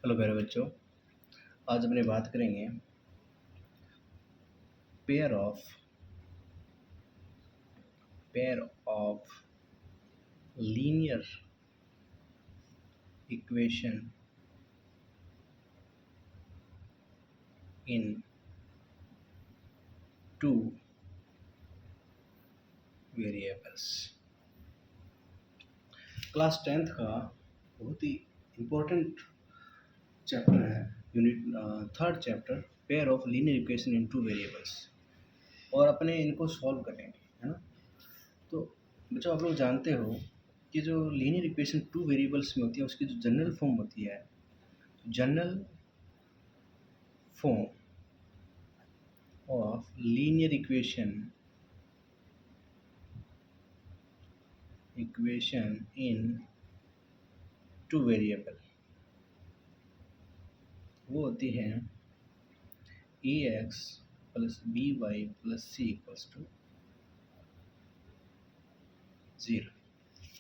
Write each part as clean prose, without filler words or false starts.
Hello प्यारे बच्चों, आज अपने बात करेंगे pair of linear equation in two variables. Class 10th का बहुत ही इम्पोर्टेंट चैप्टर है, unit 3rd chapter, pair of linear equation in two variables, और अपने इनको सॉल्व करेंगे, है ना। तो बच्चों, आप लोग जानते हो कि जो लीनियर इक्वेशन टू वेरिएबल्स में होती है उसकी जो जनरल फॉर्म होती है, general form of linear equation in two variable वो होती है ax plus b y plus c equals to 0।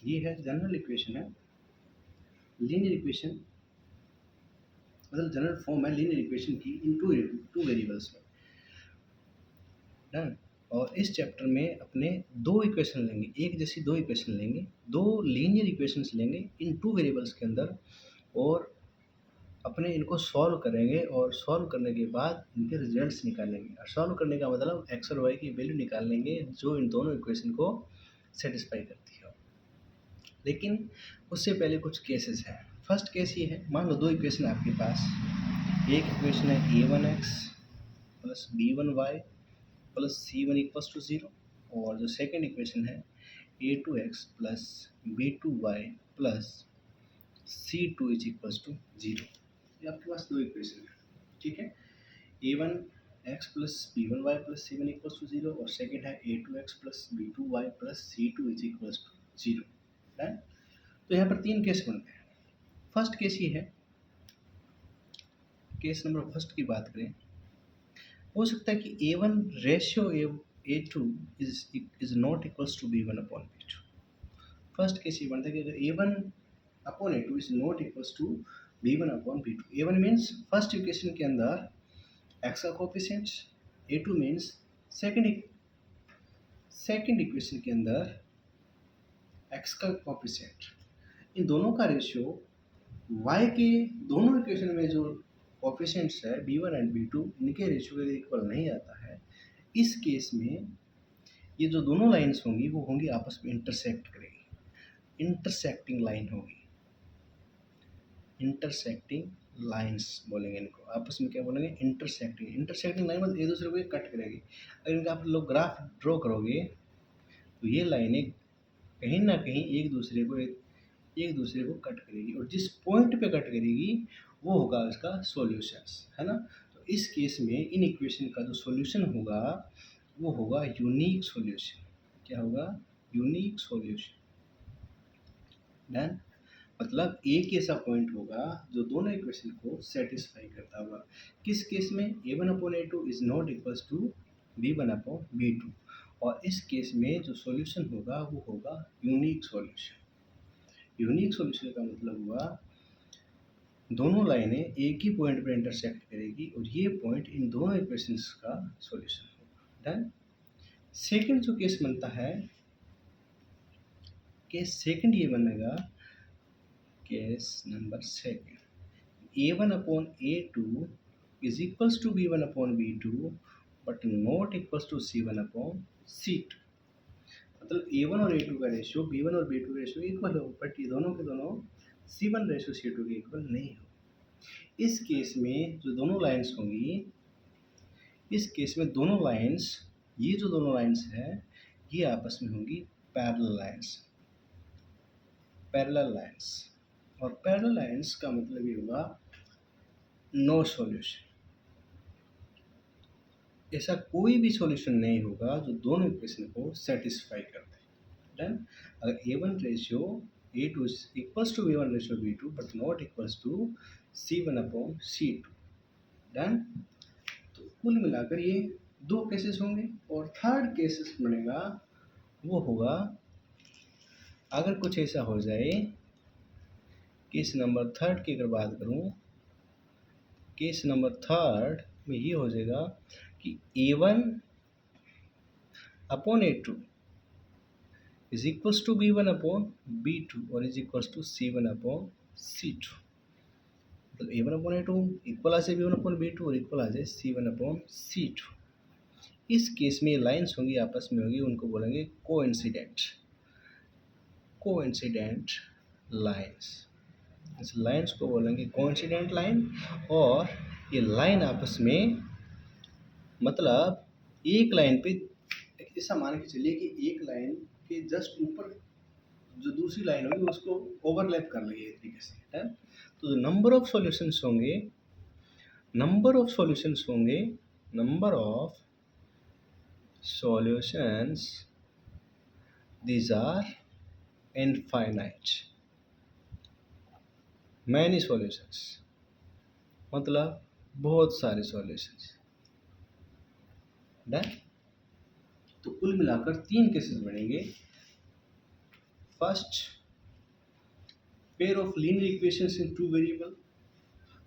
ये है जनरल इक्वेशन, है लीनियर इक्वेशन, मतलब जनरल फॉर्म है लीनियर इक्वेशन की इन टू वेरिएबल्स में। डन। और इस चैप्टर में अपने दो इक्वेशन लेंगे, एक जैसी दो इक्वेशन लेंगे, दो लीनियर इक्वेशंस लेंगे इन टू वेरिएबल्स के अंदर, और अपने इनको सॉल्व करेंगे, और सॉल्व करने के बाद इनके रिजल्ट्स निकालेंगे। और सॉल्व करने का मतलब एक्स और वाई की वैल्यू निकालेंगे जो इन दोनों इक्वेशन को सेटिस्फाई करती हो। लेकिन उससे पहले कुछ केसेस हैं। फर्स्ट केस ये है, मान लो दो इक्वेशन है आपके पास। एक इक्वेशन है a1x plus b1y plus c1 equals to 0, और जो सेकेंड इक्वेशन है a2x plus b2y plus c2 is equals to 0। ये आपके पास दो इक्वेशन है, ठीक है। a1x plus b1y plus c1 equals to 0, और सेकेंड है a2x plus b2y plus c2 is equals to 0। Right. तो यहाँ पर तीन केस बनते हैं। फर्स्ट केस ये है, केस नंबर फर्स्ट की बात करें, हो सकता है कि a1 ratio a2 is not equals to b1 upon b2। First case ये बनता है कि अगर a1 upon a2 is not equals to b1 upon b2। a1 means first equation के अंदर x का coefficient, a2 means second equation के अंदर x का कोफिशिएंट। इन दोनों का रेशियो y के दोनों इक्वेशन में जो कोफिशिएंट्स है b1 एंड b2, इनके रेशियो के इक्वल नहीं आता है। इस केस में ये जो दोनों लाइंस होंगी वो होंगी आपस में इंटरसेक्ट करेगी, इंटरसेक्टिंग लाइन होगी, इंटरसेक्टिंग लाइंस बोलेंगे इनको, आपस में क्या बोलेंगे, इंटरसेक्टिंग लाइन मतलब एक दूसरे को कट करेगी। अगर इनका आप लोग ग्राफ ड्रॉ करोगे तो ये लाइनें कहीं ना कहीं एक दूसरे को कट करेगी, और जिस पॉइंट पे कट करेगी वो होगा इसका सॉल्यूशंस, है ना। तो इस केस में इन इक्वेशन का जो सॉल्यूशन होगा वो होगा यूनिक सॉल्यूशन। क्या होगा? Unique solution. डन। मतलब एक ऐसा पॉइंट होगा जो दोनों इक्वेशन को सेटिस्फाई करता होगा। किस केस में? a1 upon a2 is not equals to b1 upon b2, और इस केस में जो सॉल्यूशन होगा वो होगा यूनिक सॉल्यूशन। यूनिक सॉल्यूशन का मतलब हुआ दोनों लाइनें एक ही पॉइंट पर इंटरसेक्ट करेगी, और ये पॉइंट इन दोनों इक्वेशंस का सॉल्यूशन होगा। डन। सेकंड जो केस बनता है, केस सेकंड ये बनेगा, case number second, a1 upon a2 is equals to b1 upon b2 but not equals to c1 upon c2। मतलब a1 और a2 का रेशियो b1 और b2 रेशियो इक्वल हो, बट ये दोनों के दोनों c1 रेशियो c2 के इक्वल नहीं हो। इस केस में जो दोनों लाइंस होंगी, इस केस में दोनों लाइंस, ये जो दोनों लाइंस है ये आपस में होंगी पैरेलल लाइंस। पैरेलल लाइंस, और पैरेलल लाइंस का मतलब ये होगा नो सॉल्यूशन। ऐसा कोई भी सॉल्यूशन नहीं होगा जो दोनों इक्वेशन को सेटिस्फाई कर दे। डन। अगर a1 ratio a2 equals to b1 ratio b2 but not equals to c1 upon c2। Done. तो कुल मिलाकर ये दो केसेस होंगे, और थर्ड केसेस बनेगा वो होगा अगर कुछ ऐसा हो जाए, केस नंबर थर्ड की अगर बात करूं, केस नंबर थर्ड में ये हो जाएगा कि A1 upon A2 is equals to B1 upon B2 और is equals to C1 upon C2। मतलब A1 अपॉन A2 इक्वल आ जाए B1 अपॉन B2 और इक्वल आ जाए C1 अपॉन C2। इस केस में लाइन्स होंगी आपस में होगी, उनको बोलेंगे कोइंसिडेंट लाइन्स। इस लाइन्स को बोलेंगे कोइंसिडेंट लाइन। और ये लाइन आपस में मतलब एक लाइन पे ऐसा मान के चलिए कि एक लाइन के जस्ट ऊपर जो दूसरी लाइन होगी उसको ओवरलैप कर लेगी एक तरीके से, है। तो जो नंबर ऑफ सॉल्यूशंस होंगे number of solutions these are infinite, many solutions मतलब बहुत सारे सॉल्यूशंस। डन। तो कुल मिलाकर 3 केसेस बनेंगे। First, pair of linear equations in 2 variable.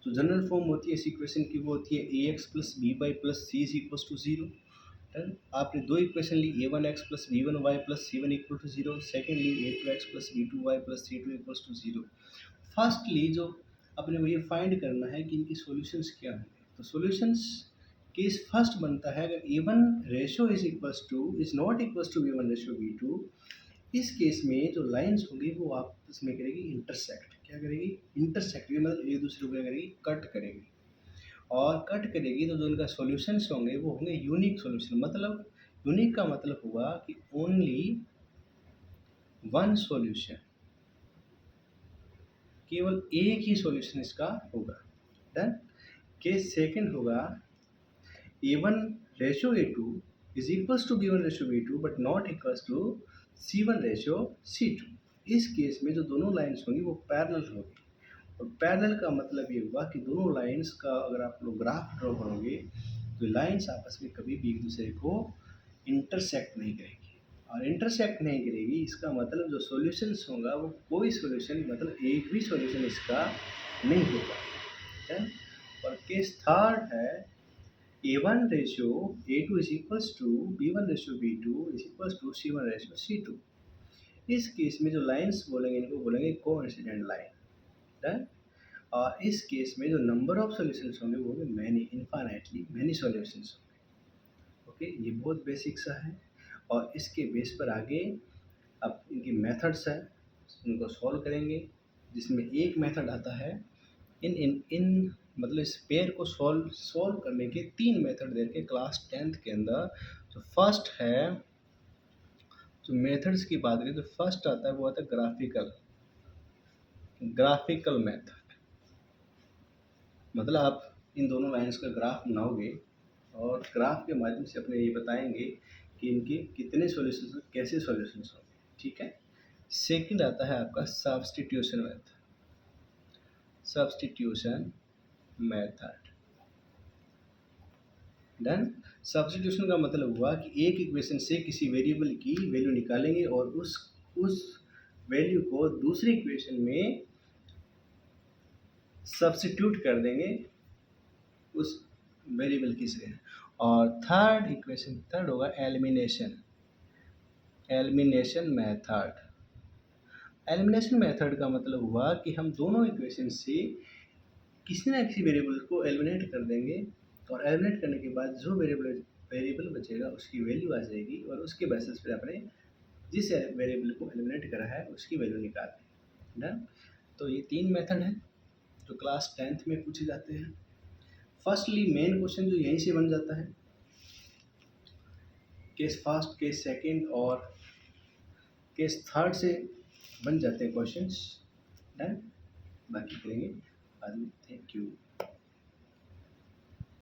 तो जनरल फॉर्म होती है इस इक्वेशन की, वो होती है ax plus b y plus c is equal to 0। आपने 2 इक्वेशन ली, a1x plus b1y plus c1 equal to 0। Second ली a2x plus b2y plus c2 equal to 0। Firstly जो अपने को ये फाइंड करना है कि इनकी सॉल्यूशंस क्या होंगे। तो सॉल्यूशंस केस फर्स्ट बनता है अगर a1 ratio is equals to is not equals to b1 ratio b2। इस केस में जो लाइंस होंगी वो आपस में करेगी इंटरसेक्ट। क्या करेगी? इंटरसेक्ट, मतलब एक दूसरे को क्या करेगी? कट करेगी। और कट करेगी तो जो उनका सॉल्यूशंस होंगे वो होंगे यूनिक सॉल्यूशन। मतलब यूनिक का मतलब हुआ कि ओनली वन सॉल्यूशन, केवल एक ही सॉल्यूशन इसका होगा। डन। केस सेकंड होगा a1 ratio a2 is equals to b1 ratio b2 but not equals to c1 ratio c2। इस केस में जो दोनों लाइंस होंगी वो पैरेलल होगी। और पैरेलल का मतलब ये हुआ कि दोनों लाइंस का अगर आप लोग ग्राफ ड्रॉ करोगे तो लाइंस आपस में कभी भी एक दूसरे को इंटरसेक्ट नहीं करेगी। और इंटरसेक्ट नहीं करेगी इसका मतलब जो सॉल्यूशंस होगा वो कोई सॉल्यूशन, मतलब एक भी सॉल्यूशन इसका नहीं होगा। है? और केस थर्ड है a1 ratio a2 is equals to b1 ratio b2 is equals to c1 ratio c2। इस केस में जो लाइंस बोलेंगे इनको बोलेंगे कोइंसिडेंट लाइन। और इस केस में जो नंबर ऑफ सॉल्यूशंस होंगे वो होंगे मैनी, इनफाइनाइटली मैनी सॉल्यूशंस होंगे। ओके, ये बहुत बेसिक सा है। और इसके बेस पर आगे अब इनकी मेथड्स है, उनको सॉल्व करेंगे। जिसमें एक मेथड आता है इन मतलब इस पेयर को सॉल्व करने के 3 मेथड दे के क्लास 10th के अंदर। तो फर्स्ट है, जो मेथड्स की बात करें तो फर्स्ट आता है वो आता है ग्राफिकल मेथड। मतलब आप इन दोनों लाइंस का ग्राफ बनाओगे और ग्राफ के माध्यम से अपने ये बताएंगे कि इनके कितने सॉल्यूशंस, कैसे सॉल्यूशंस होंगे। ठीक है। सेकंड आता है आपका सब्स्टिट्यूशन मेथड। डन। सब्स्टिट्यूशन का मतलब हुआ कि एक इक्वेशन से किसी वेरिएबल की वैल्यू निकालेंगे और उस वैल्यू को दूसरी इक्वेशन में सब्स्टिट्यूट कर देंगे उस वेरिएबल की जगह। और थर्ड होगा एलिमिनेशन मेथड। एलिमिनेशन मेथड का मतलब हुआ कि हम दोनों इक्वेशन से किसी ना किसी वेरिएबल को एलिमिनेट कर देंगे और एलिमिनेट करने के बाद जो वेरिएबल बचेगा उसकी वैल्यू आ जाएगी और उसके बेसिस पर अपने जिस वेरिएबल को एलिमिनेट करा है उसकी वैल्यू निकाल दें। डन। तो ये 3 मेथड हैं जो क्लास 10th में पूछे जाते हैं। फर्स्टली मेन क्वेश्चन जो यहीं से बन जाता है, केस फर्स्ट, केस सेकंड और केस थर्ड से बन जाते हैं क्वेश्चंस। डन। बाकी करेंगे बाद में। Thank you.